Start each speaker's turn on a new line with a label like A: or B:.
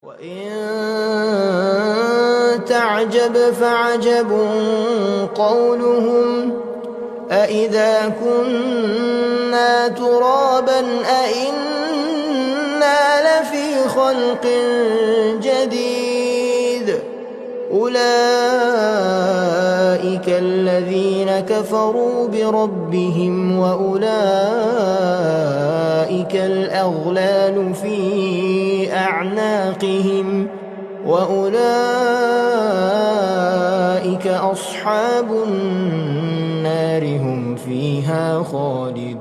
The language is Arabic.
A: وإن تعجب فعجب قولهم أإذا كنا ترابا أإنا لفي خلق جديد أولئك الذين كفروا بربهم وأولئك الأغلال في أعناقهم وأولئك أصحاب النار هم فيها خالدون.